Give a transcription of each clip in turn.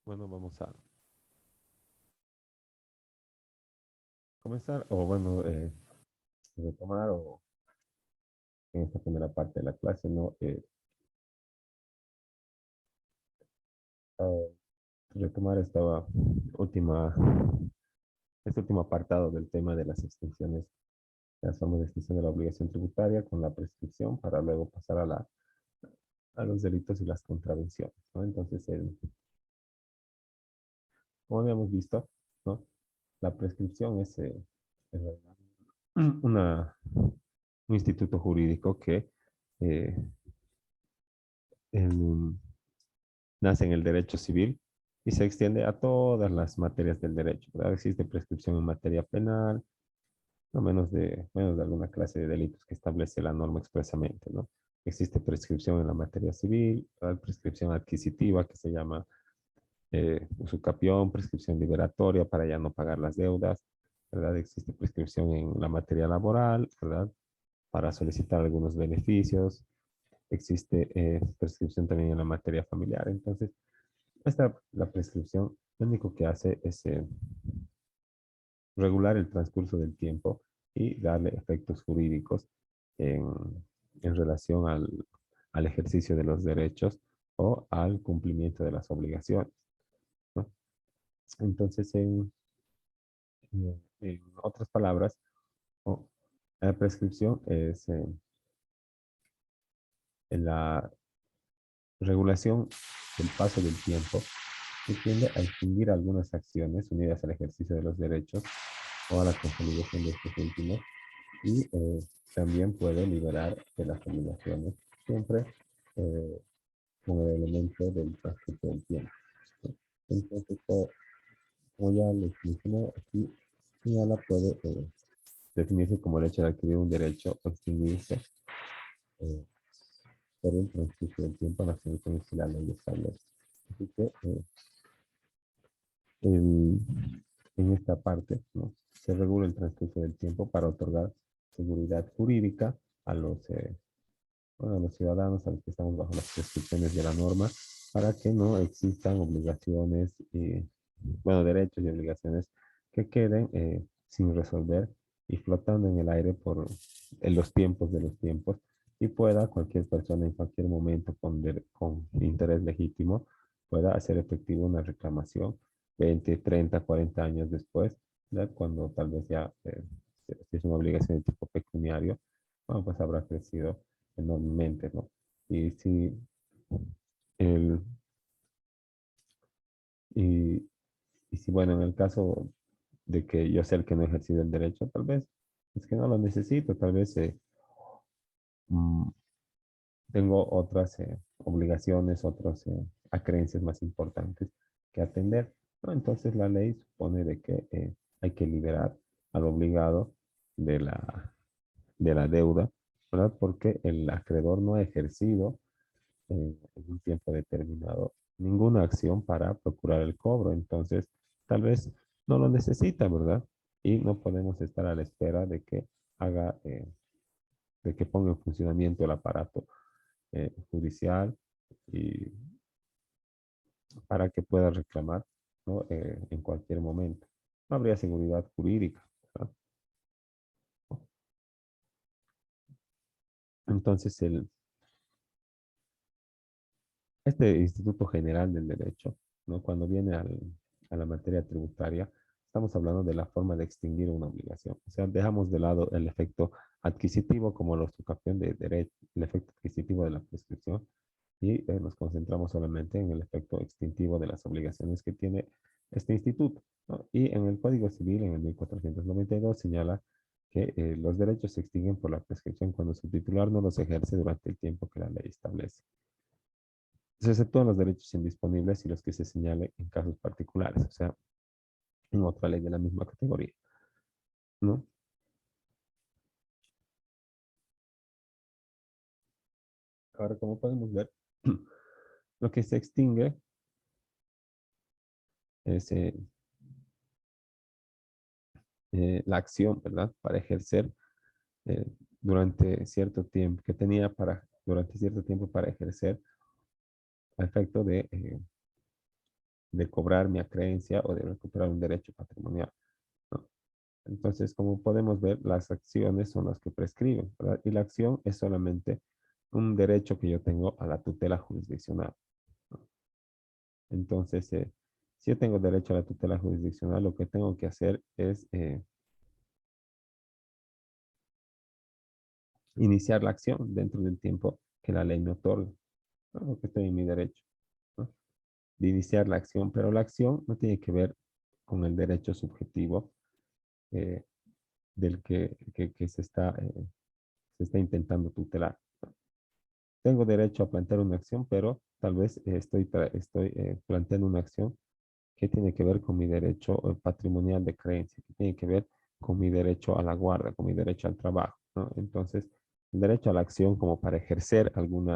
Bueno, vamos a comenzar, o bueno, retomar o en esta primera parte de la clase, ¿no? Ah, retomar última, este último apartado del tema de las extinciones, las formas de extinción de la obligación tributaria con la prescripción para luego pasar a los delitos y las contravenciones, ¿no? Entonces, como habíamos visto, ¿no? La prescripción es una, un instituto jurídico que eh, en- nace en el derecho civil y se extiende a todas las materias del derecho, ¿verdad? Existe prescripción en materia penal, no menos de alguna clase de delitos que establece la norma expresamente, ¿no? Existe prescripción en la materia civil, ¿verdad? Prescripción adquisitiva que se llama usucapión, prescripción liberatoria para ya no pagar las deudas, ¿verdad? Existe prescripción en la materia laboral, ¿verdad? Para solicitar algunos beneficios. Existe prescripción también en la materia familiar. Entonces, la prescripción lo único que hace es regular el transcurso del tiempo y darle efectos jurídicos en, en relación al ejercicio de los derechos o al cumplimiento de las obligaciones, ¿no? Entonces, en otras palabras, ¿no? La prescripción es en la regulación del paso del tiempo que tiende a extinguir algunas acciones unidas al ejercicio de los derechos o a la consolidación de estos últimos y también puede liberar de las obligaciones, siempre eh, con el elemento del transcurso del tiempo, ¿sí? Entonces, como ya les mencioné, aquí señala puede definirse como el hecho de adquirir un derecho o extinguirse eh, por el transcurso del tiempo en las condiciones que la ley establece. Así que el, en esta parte, ¿no? Se regula el transcurso del tiempo para otorgar seguridad jurídica a a los ciudadanos, a los que estamos bajo las prescripciones de la norma, para que no existan obligaciones y, bueno, derechos y obligaciones que queden sin resolver y flotando en el aire en los tiempos de los tiempos y pueda cualquier persona en cualquier momento con interés legítimo pueda hacer efectiva una reclamación 20, 30, 40 años después, ¿verdad? Cuando tal vez ya si es una obligación de tipo pecuniario, bueno, pues habrá crecido enormemente, ¿no? Y si el, y, y si, bueno, en el caso de que yo sea el que no he ejercido el derecho, tal vez es que no lo necesito, tal vez mm, tengo otras obligaciones, otras acreencias más importantes que atender, ¿no? Entonces la ley supone de que hay que liberar al obligado de de la deuda, ¿verdad? Porque el acreedor no ha ejercido en un tiempo determinado ninguna acción para procurar el cobro. Entonces, tal vez no lo necesita, ¿verdad? Y no podemos estar a la espera de que de que ponga en funcionamiento el aparato judicial y para que pueda reclamar, ¿no? En cualquier momento. No habría seguridad jurídica, ¿verdad? Entonces, este Instituto General del Derecho, ¿no? Cuando viene a la materia tributaria, estamos hablando de la forma de extinguir una obligación. O sea, dejamos de lado el efecto adquisitivo como lo subcampeón de derecho, el efecto adquisitivo de la prescripción y nos concentramos solamente en el efecto extintivo de las obligaciones que tiene este instituto, ¿no? Y en el Código Civil, en el 1492, señala que los derechos se extinguen por la prescripción cuando su titular no los ejerce durante el tiempo que la ley establece. Se exceptúan los derechos indisponibles y los que se señalen en casos particulares, o sea, en otra ley de la misma categoría, ¿no? Ahora, como podemos ver, lo que se extingue es la acción, ¿verdad? Para ejercer eh, durante cierto tiempo, que tenía durante cierto tiempo para ejercer a efecto de cobrar mi acreencia o de recuperar un derecho patrimonial, ¿no? Entonces, como podemos ver, las acciones son las que prescriben, ¿verdad? Y la acción es solamente un derecho que yo tengo a la tutela jurisdiccional, ¿no? Entonces, si yo tengo derecho a la tutela jurisdiccional, lo que tengo que hacer es iniciar la acción dentro del tiempo que la ley me otorga, ¿no? Porque estoy en mi derecho, ¿no? De iniciar la acción, pero la acción no tiene que ver con el derecho subjetivo eh, del que se está intentando tutelar. Tengo derecho a plantear una acción, pero tal vez estoy planteando una acción que tiene que ver con mi derecho patrimonial de creencia, que tiene que ver con mi derecho a la guarda, con mi derecho al trabajo, ¿no? Entonces, el derecho a la acción como para ejercer algún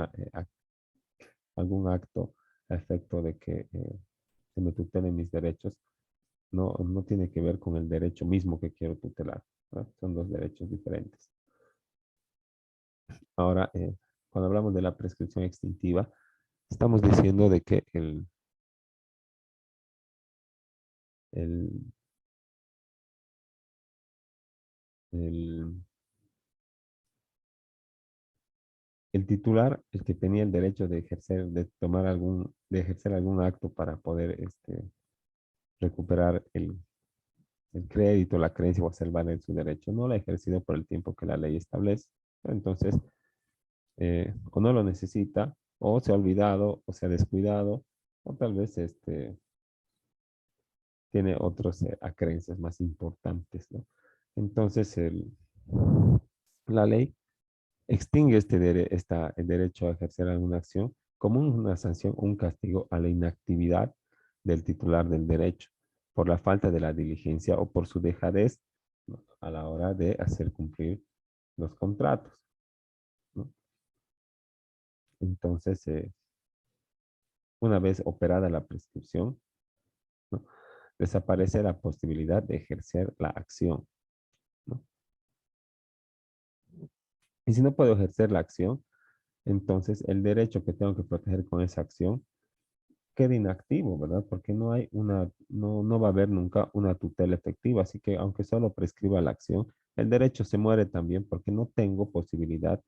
acto a efecto de que se me tutelen mis derechos, no tiene que ver con el derecho mismo que quiero tutelar, ¿no? Son dos derechos diferentes. Ahora, cuando hablamos de la prescripción extintiva, estamos diciendo de que el, el, el titular, el que tenía el derecho de ejercer, de ejercer algún acto para poder recuperar el crédito, la creencia o hacer valer su derecho, no lo ha ejercido por el tiempo que la ley establece. Entonces, o no lo necesita, o se ha olvidado, o se ha descuidado, o tal vez tiene otras acreencias más importantes, ¿no? Entonces, la ley extingue el derecho a ejercer alguna acción como una sanción o un castigo a la inactividad del titular del derecho por la falta de la diligencia o por su dejadez, ¿no? A la hora de hacer cumplir los contratos, ¿no? Entonces, una vez operada la prescripción, ¿no? Desaparece la posibilidad de ejercer la acción, ¿no? Y si no puedo ejercer la acción, entonces el derecho que tengo que proteger con esa acción queda inactivo, ¿verdad? Porque no va a haber nunca una tutela efectiva. Así que aunque solo prescriba la acción, el derecho se muere también porque no tengo posibilidad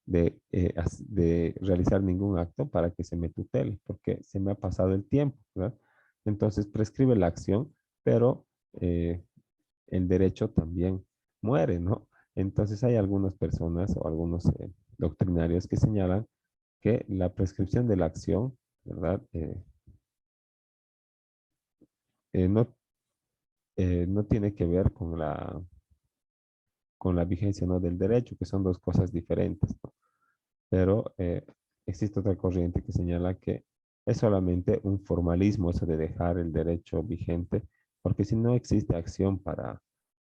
de realizar ningún acto para que se me tutele, porque se me ha pasado el tiempo, ¿verdad? Entonces prescribe la acción, pero el derecho también muere, ¿no? Entonces hay algunas personas o algunos doctrinarios que señalan que la prescripción de la acción, ¿verdad? Eh, no, no tiene que ver con la vigencia, ¿no? Del derecho, que son dos cosas diferentes, ¿no? Pero existe otra corriente que señala que es solamente un formalismo eso de dejar el derecho vigente, porque si no existe acción para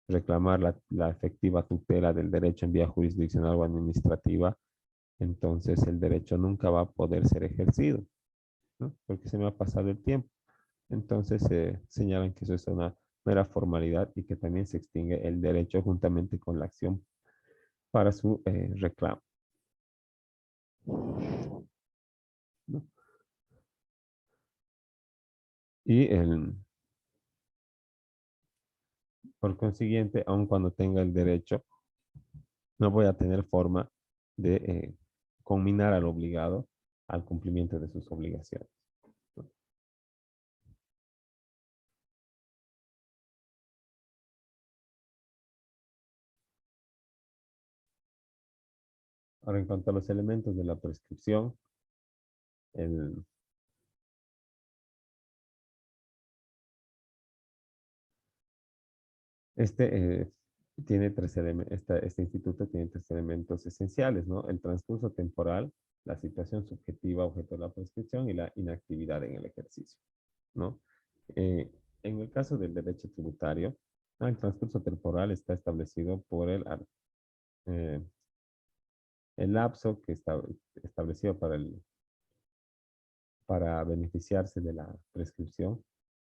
reclamar la efectiva tutela del derecho en vía jurisdiccional o administrativa, entonces el derecho nunca va a poder ser ejercido, ¿no? Porque se me ha pasado el tiempo. Entonces señalan que eso es una mera formalidad y que también se extingue el derecho juntamente con la acción para su reclamo, ¿no? Y por consiguiente, aun cuando tenga el derecho, no voy a tener forma de conminar al obligado al cumplimiento de sus obligaciones, ¿no? Ahora, en cuanto a los elementos de la prescripción, el, este, tiene este instituto tiene tres elementos esenciales, ¿no? El transcurso temporal, la situación subjetiva objeto de la prescripción y la inactividad en el ejercicio, ¿no? Eh, en el caso del derecho tributario, el transcurso temporal está establecido por eh, el lapso que está establecido para beneficiarse de la prescripción,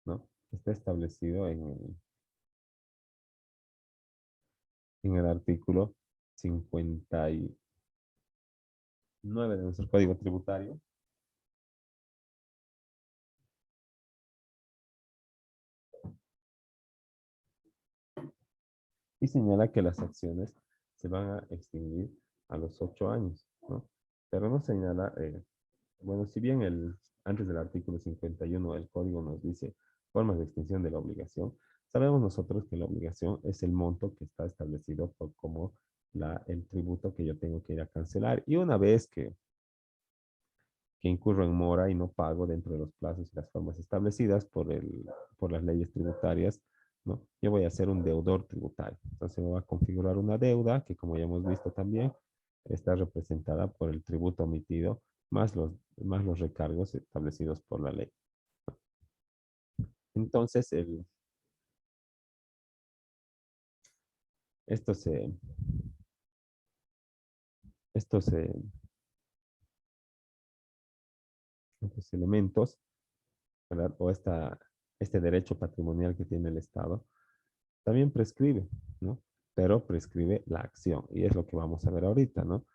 ¿no? Está establecido en el artículo 59 de nuestro Código Tributario, y señala que las acciones se van a extinguir a los 8 años, ¿no? Pero no señala, bueno, si bien antes del artículo 51 del código nos dice formas de extinción de la obligación, sabemos nosotros que la obligación es el monto que está establecido como el tributo que yo tengo que ir a cancelar. Y una vez que incurro en mora y no pago dentro de los plazos y las formas establecidas por las leyes tributarias, ¿no? Yo voy a ser un deudor tributario. Entonces me va a configurar una deuda que, como ya hemos visto también, está representada por el tributo omitido más los recargos establecidos por la ley. Entonces, estos, estos, estos elementos, ¿verdad? O este derecho patrimonial que tiene el Estado, también prescribe, ¿no? Pero prescribe la acción, y es lo que vamos a ver ahorita, ¿no?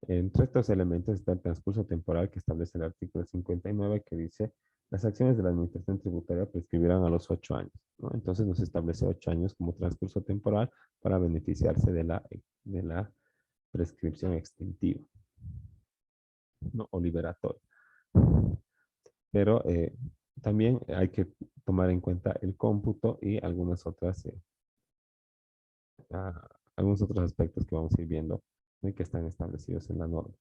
Entre estos elementos está el transcurso temporal que establece el artículo 59 que dice, las acciones de la administración tributaria prescribirán a los 8 años, ¿no? Entonces nos establece 8 años como transcurso temporal para beneficiarse de la prescripción extintiva, ¿no? O liberatoria. Pero también hay que tomar en cuenta el cómputo y algunos otros aspectos que vamos a ir viendo, ¿no? Y que están establecidos en la norma.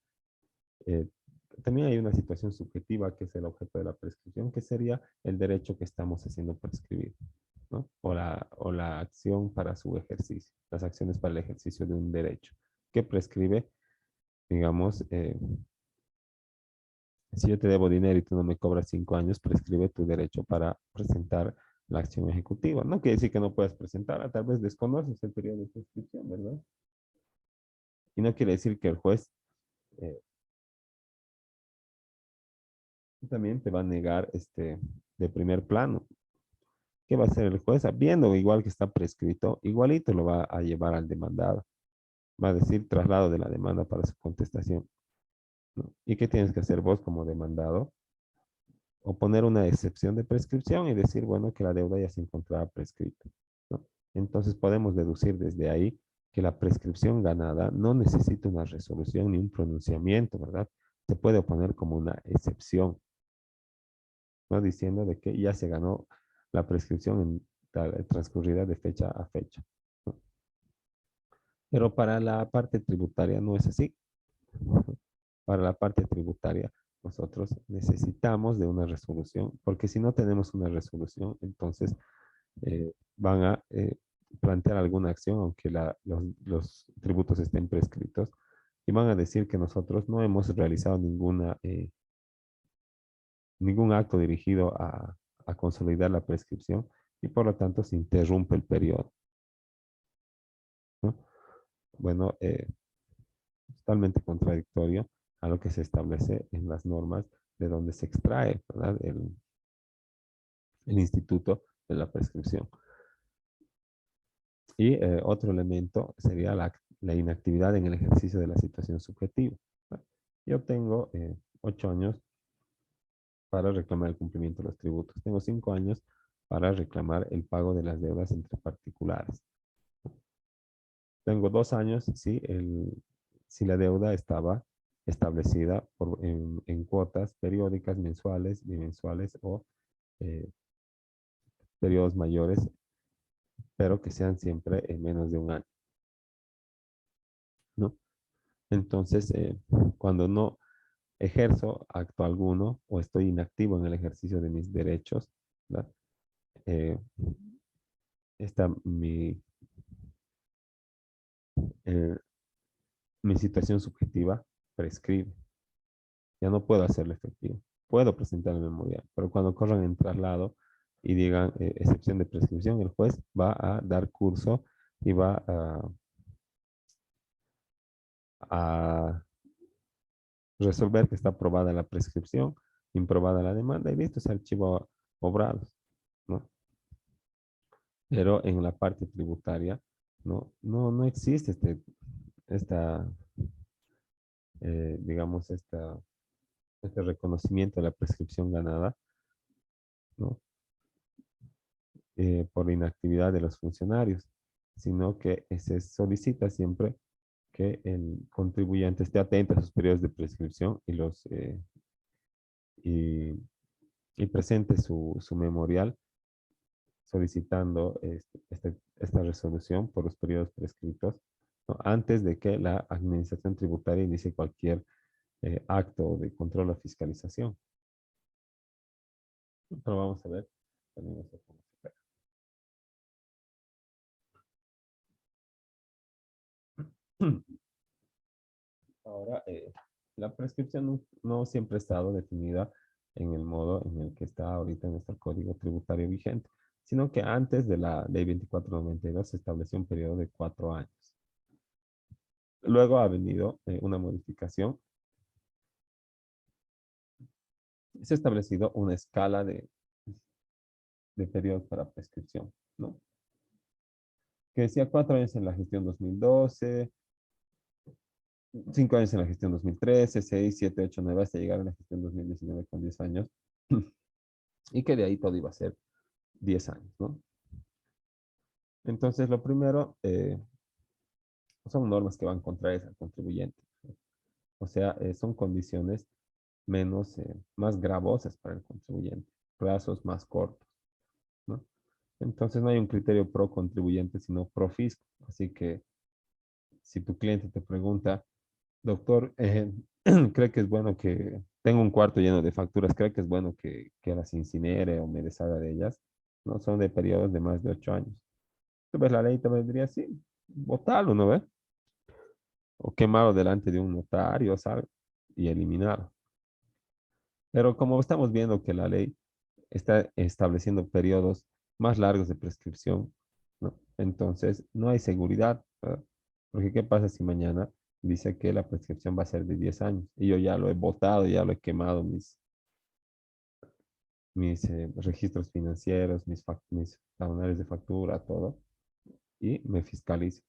Eh, También hay una situación subjetiva que es el objeto de la prescripción, que sería el derecho que estamos haciendo prescribir, ¿no? O la acción para su ejercicio, las acciones para el ejercicio de un derecho, que prescribe, digamos, si yo te debo dinero y tú no me cobras 5 años, prescribe tu derecho para presentar la acción ejecutiva. No quiere decir que no puedas presentarla, tal vez desconoces el periodo de prescripción, ¿verdad? Y no quiere decir que el juez eh, también te va a negar de primer plano. ¿Qué va a hacer el juez? Viendo igual que está prescrito, igualito lo va a llevar al demandado. Va a decir traslado de la demanda para su contestación, ¿no? ¿Y qué tienes que hacer vos como demandado? O poner una excepción de prescripción y decir, bueno, que la deuda ya se encontraba prescrita, ¿no? Entonces podemos deducir desde ahí que la prescripción ganada no necesita una resolución ni un pronunciamiento, ¿verdad? Se puede poner como una excepción, ¿no? Diciendo de que ya se ganó la prescripción transcurrida de fecha a fecha, ¿no? Pero para la parte tributaria no es así. Para la parte tributaria, nosotros necesitamos de una resolución, porque si no tenemos una resolución, entonces van a plantear alguna acción, aunque los tributos estén prescritos, y van a decir que nosotros no hemos realizado ningún acto dirigido a consolidar la prescripción y por lo tanto se interrumpe el periodo, ¿no? Bueno, totalmente contradictorio a lo que se establece en las normas de donde se extrae, ¿verdad? El instituto de la prescripción. Y otro elemento sería la inactividad en el ejercicio de la situación subjetiva. Yo tengo 8 años para reclamar el cumplimiento de los tributos. Tengo 5 años para reclamar el pago de las deudas entre particulares. Tengo 2 años si la deuda estaba establecida en cuotas periódicas, mensuales, bimensuales o eh, periodos mayores, pero que sean siempre en menos de un año, ¿no? Entonces, cuando no ejerzo acto alguno o estoy inactivo en el ejercicio de mis derechos, ¿verdad? Eh, esta, eh, mi situación subjetiva prescribe. Ya no puedo hacerlo efectivo. Puedo presentar el memorial, pero cuando corran en traslado y digan excepción de prescripción, el juez va a dar curso y va a resolver que está aprobada la prescripción, improbada la demanda y listo, se archivo obrados, ¿no? Pero en la parte tributaria no existe esta, digamos, este reconocimiento de la prescripción ganada, ¿no? Por inactividad de los funcionarios. sino que se solicita siempre que el contribuyente esté atento a sus periodos de prescripción y, y presente su memorial solicitando esta resolución por los periodos prescritos, ¿no? Antes de que la administración tributaria inicie cualquier acto de control o fiscalización. Pero vamos a ver también eso cómo se pega. Ahora, la prescripción no siempre ha estado definida en el modo en el que está ahorita en nuestro código tributario vigente, sino que antes de la ley 2492 se estableció un periodo de 4 años. Luego ha venido una modificación. Se ha establecido una escala de periodos para prescripción, ¿no? Que decía 4 años en la gestión 2012, 5 años en la gestión 2013, 6, 7, 8, 9, hasta llegar a la gestión 2019 con 10 años. Y que de ahí todo iba a ser 10 años, ¿no? Entonces, lo primero son normas que van contrarias al contribuyente. O sea, son condiciones más gravosas para el contribuyente, plazos más cortos, ¿no? Entonces, no hay un criterio pro contribuyente, sino pro fisco. Así que, si tu cliente te pregunta, doctor, ¿cree que es bueno que tengo un cuarto lleno de facturas? ¿Cree que es bueno que las incinere o me deshaga de ellas? No son de periodos de más de 8 años. Tú ves la ley y te vendría así, botarlo, ¿no ves? O quemarlo delante de un notario, ¿sabes? Y eliminarlo. Pero como estamos viendo que la ley está estableciendo periodos más largos de prescripción, ¿no? Entonces no hay seguridad, ¿verdad? Porque ¿qué pasa si mañana dice que la prescripción va a ser de 10 años y yo ya lo he votado, ya lo he quemado, mis registros financieros, mis tabulares de factura, todo, y me fiscalizo?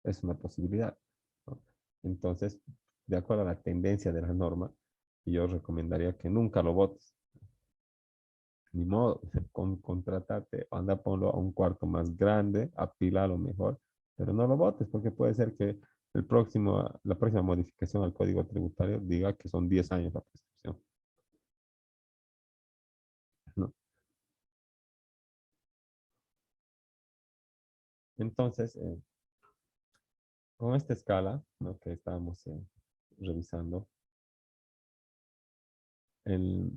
Es una posibilidad, ¿no? Entonces, de acuerdo a la tendencia de la norma, yo recomendaría que nunca lo votes. Ni modo, contratate, anda, ponlo a un cuarto más grande, apílalo mejor, pero no lo votes porque puede ser que la próxima modificación al código tributario diga que son 10 años la prescripción, ¿no? Entonces, con esta escala, ¿no?, que estábamos revisando, el,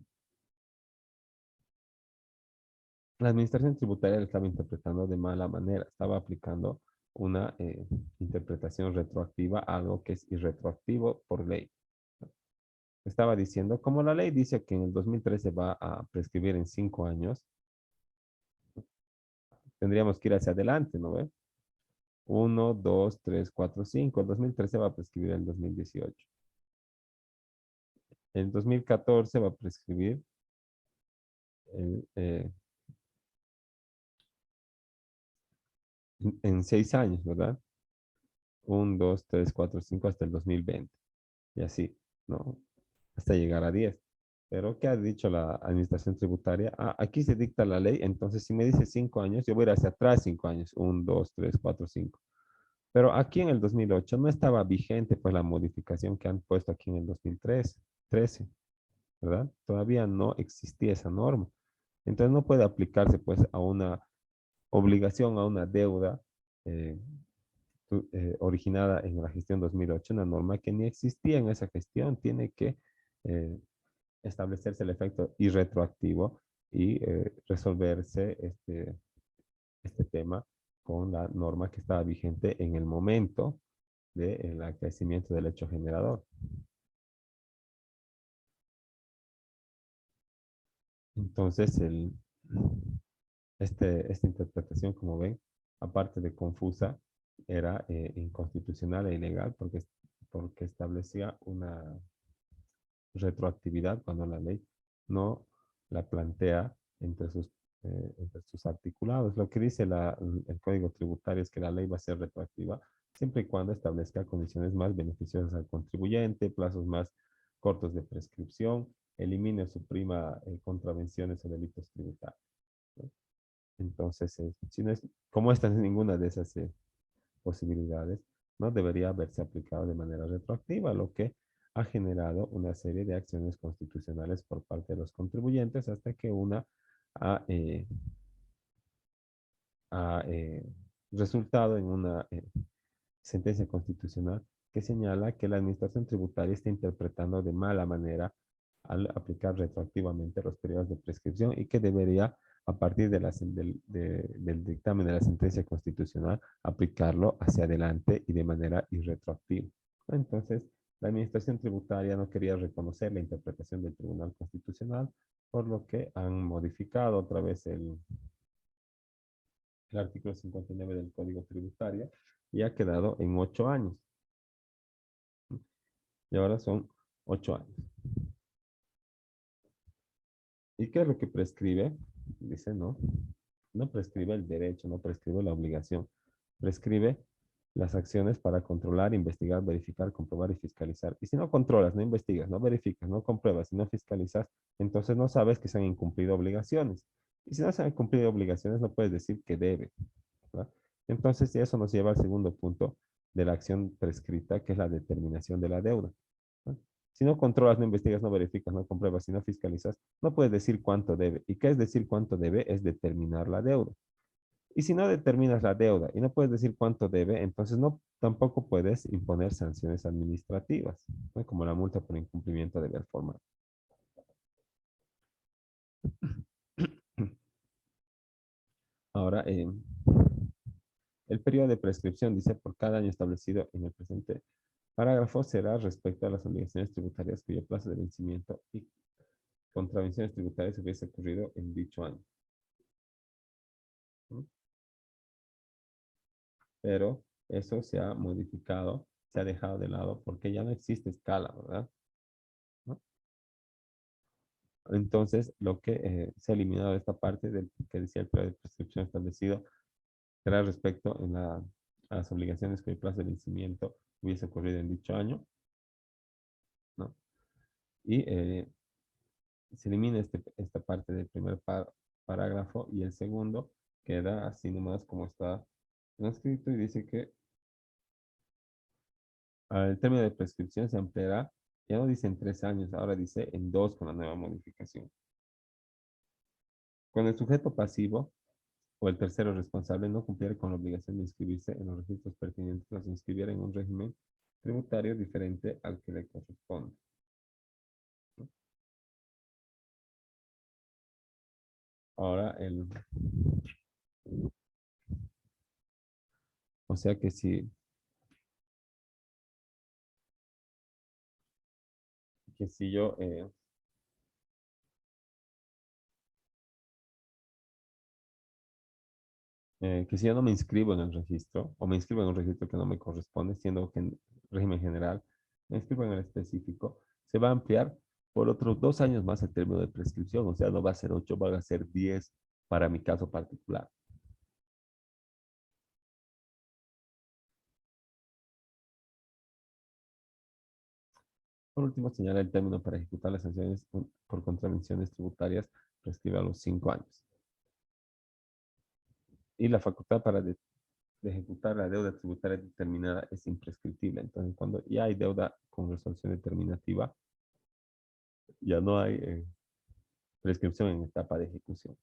la administración tributaria lo estaba interpretando de mala manera, estaba aplicando una interpretación retroactiva a algo que es irretroactivo por ley. Estaba diciendo, como la ley dice que en el 2013 va a prescribir en 5 años, tendríamos que ir hacia adelante, ¿no ve? 1, 2, 3, 4, 5. El 2013 va a prescribir en el 2018. El 2014 va a prescribir en, eh, en 6 años, ¿verdad? 1, 2, 3, 4, 5 hasta el 2020. Y así, ¿no? Hasta llegar a 10. Pero, ¿qué ha dicho la administración tributaria? Ah, aquí se dicta la ley, entonces si me dice 5 años, yo voy a ir hacia atrás 5 años. 1, 2, 3, 4, 5. Pero aquí en el 2008 no estaba vigente pues la modificación que han puesto aquí en el 2013, ¿verdad? Todavía no existía esa norma. Entonces no puede aplicarse pues a una obligación, a una deuda eh, originada en la gestión 2008, una norma que ni existía en esa gestión. Tiene que eh, establecerse el efecto irretroactivo y resolverse este tema con la norma que estaba vigente en el momento del acrecimiento del hecho generador. Entonces, esta interpretación, como ven, aparte de confusa, era inconstitucional e ilegal porque establecía una retroactividad cuando la ley no la plantea entre sus articulados. Lo que dice el Código Tributario es que la ley va a ser retroactiva siempre y cuando establezca condiciones más beneficiosas al contribuyente, plazos más cortos de prescripción, elimine o suprima contravenciones o delitos tributarios, ¿no? Entonces, si no es, como esta no es ninguna de esas posibilidades, no debería haberse aplicado de manera retroactiva, lo que ha generado una serie de acciones constitucionales por parte de los contribuyentes hasta que una ha, ha resultado en una sentencia constitucional que señala que la administración tributaria está interpretando de mala manera al aplicar retroactivamente los periodos de prescripción y que debería, a partir de del dictamen de la sentencia constitucional, aplicarlo hacia adelante y de manera irretroactiva. Entonces, la administración tributaria no quería reconocer la interpretación del Tribunal Constitucional, por lo que han modificado otra vez el artículo 59 del Código Tributario y ha quedado en 8 años. Y ahora son 8 años. ¿Y qué es lo que prescribe? Dice, no, no prescribe el derecho, no prescribe la obligación. Prescribe las acciones para controlar, investigar, verificar, comprobar y fiscalizar. Y si no controlas, no investigas, no verificas, no compruebas y no fiscalizas, entonces no sabes que se han incumplido obligaciones. Y si no se han cumplido obligaciones, no puedes decir que debe, ¿verdad? Entonces, eso nos lleva al segundo punto de la acción prescrita, que es la determinación de la deuda, ¿no? Si no controlas, no investigas, no verificas, no compruebas, si no fiscalizas, no puedes decir cuánto debe. ¿Y qué es decir cuánto debe? Es determinar la deuda. Y si no determinas la deuda y no puedes decir cuánto debe, entonces no, tampoco puedes imponer sanciones administrativas, ¿no? Como la multa por incumplimiento de deber formal. Ahora, el periodo de prescripción dice por cada año establecido en el presente parágrafo será respecto a las obligaciones tributarias cuyo plazo de vencimiento y contravenciones tributarias hubiese ocurrido en dicho año, ¿no? Pero eso se ha modificado, se ha dejado de lado porque ya no existe escala, ¿verdad? ¿No? Entonces, lo que se ha eliminado de esta parte del que decía el periodo de prescripción establecido será respecto a las obligaciones cuyo plazo de vencimiento hubiese ocurrido en dicho año, ¿no? Y se elimina esta parte del primer parágrafo y el segundo queda así nomás como está escrito y dice que el término de prescripción se ampliará, ya no dice en 3 años, ahora dice en 2 con la nueva modificación. Cuando el sujeto pasivo o el tercero responsable no cumpliera con la obligación de inscribirse en los registros pertinentes o se inscribiera en un régimen tributario diferente al que le corresponde, ¿no? Ahora, o sea que si yo que si yo no me inscribo en el registro o me inscribo en un registro que no me corresponde, siendo que en régimen general me inscribo en el específico, se va a ampliar por otros 2 años más el término de prescripción, o sea, no va a ser 8, va a ser 10 para mi caso particular. Por último, señala el término para ejecutar las sanciones por contravenciones tributarias prescribe a los 5 años. Y la facultad de ejecutar la deuda tributaria determinada es imprescriptible. Entonces, cuando ya hay deuda con resolución determinativa, ya no hay prescripción en etapa de ejecución.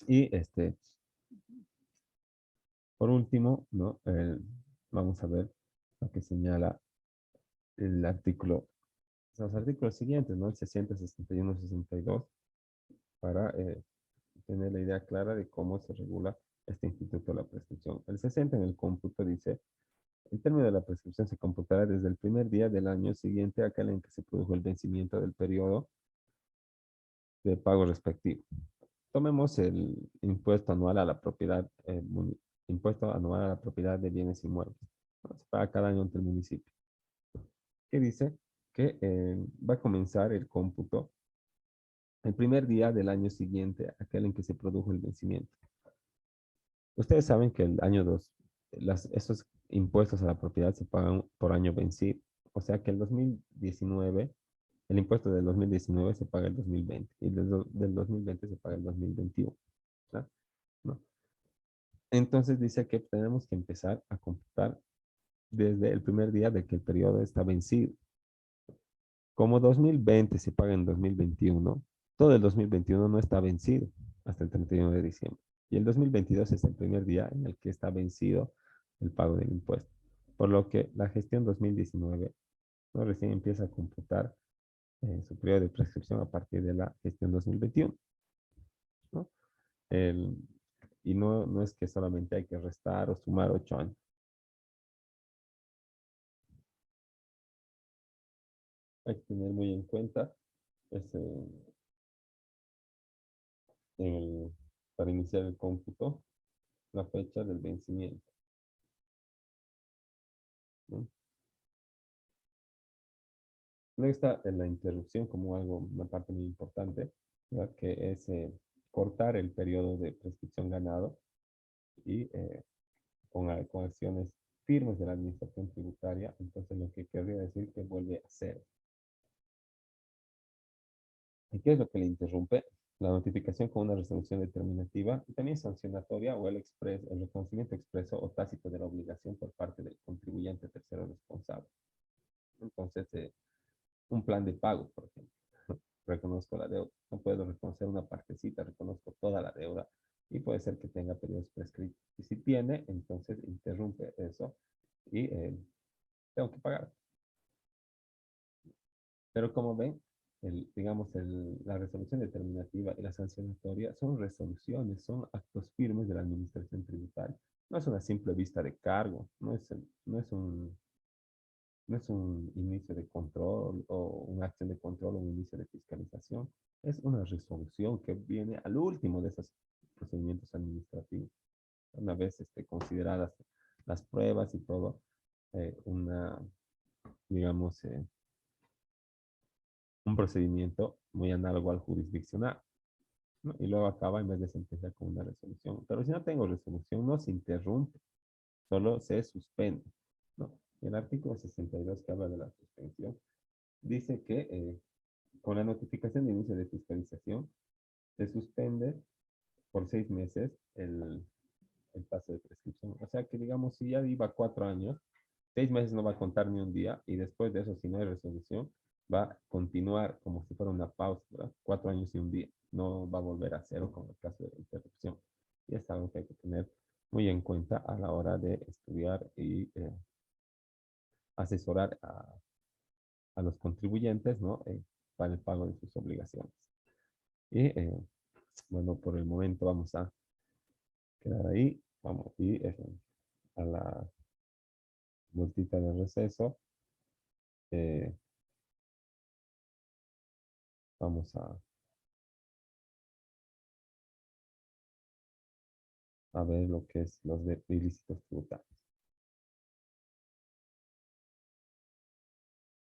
Y por último, ¿no? Vamos a ver lo que señala el artículo, los artículos siguientes, ¿no? El 60, 61, 62, para tener la idea clara de cómo se regula este instituto de la prescripción. El 60 en el cómputo dice, el término de la prescripción se computará desde el primer día del año siguiente a aquel en que se produjo el vencimiento del periodo de pago respectivo. Tomemos el impuesto anual a la propiedad, impuesto anual a la propiedad de bienes inmuebles, ¿no? Se paga cada año ante el municipio. Que dice que va a comenzar el cómputo el primer día del año siguiente a aquel en que se produjo el vencimiento. Ustedes saben que el año 2, esos impuestos a la propiedad se pagan por año vencido. O sea que el 2019, el impuesto del 2019 se paga el 2020 y del 2020 se paga el 2021. ¿No? ¿No? Entonces dice que tenemos que empezar a computar desde el primer día de que el periodo está vencido. Como 2020 se paga en 2021, todo el 2021 no está vencido hasta el 31 de diciembre. Y el 2022 es el primer día en el que está vencido el pago del impuesto. Por lo que la gestión 2019 no recién empieza a computar su periodo de prescripción a partir de la gestión 2021. ¿No? El, y no es que solamente hay que restar o sumar 8 años. Hay que tener muy en cuenta ese, el, para iniciar el cómputo la fecha del vencimiento. ¿No? Luego está en la interrupción como algo, una parte muy importante, ¿verdad? Que es cortar el periodo de prescripción ganado y con acciones firmes de la administración tributaria. Entonces, lo que querría decir que vuelve a cero. ¿Y qué es lo que le interrumpe? La notificación con una resolución determinativa y también sancionatoria o el reconocimiento expreso o tácito de la obligación por parte del contribuyente tercero responsable. Entonces, un plan de pago, por ejemplo. Reconozco la deuda. No puedo reconocer una partecita, reconozco toda la deuda y puede ser que tenga periodos prescritos. Y si tiene, entonces interrumpe eso y tengo que pagar. Pero como ven, digamos, la resolución determinativa y la sancionatoria son resoluciones, son actos firmes de la administración tributaria. No es una simple vista de cargo, no es no es un inicio de control o una acción de control o un inicio de fiscalización. Es una resolución que viene al último de esos procedimientos administrativos. Una vez consideradas las pruebas y todo, una, digamos, un procedimiento muy análogo al jurisdiccional, ¿no? Y luego acaba en vez de sentencia con una resolución. Pero si no tengo resolución, no se interrumpe, solo se suspende, ¿no? El artículo 62 que habla de la suspensión dice que con la notificación de inicio de fiscalización se suspende por 6 meses el plazo de prescripción. O sea que, digamos, si ya iba 4 años, 6 meses no va a contar ni un día y después de eso, si no hay resolución, va a continuar como si fuera una pausa, ¿verdad? 4 años y un día. No va a volver a cero como el caso de la interrupción. Y es algo que hay que tener muy en cuenta a la hora de estudiar y asesorar a los contribuyentes, ¿no? Para el pago de sus obligaciones. Y bueno, por el momento vamos a quedar ahí. Vamos y a la vueltita de receso. eh, vamos a ver lo que es los ilícitos tributarios.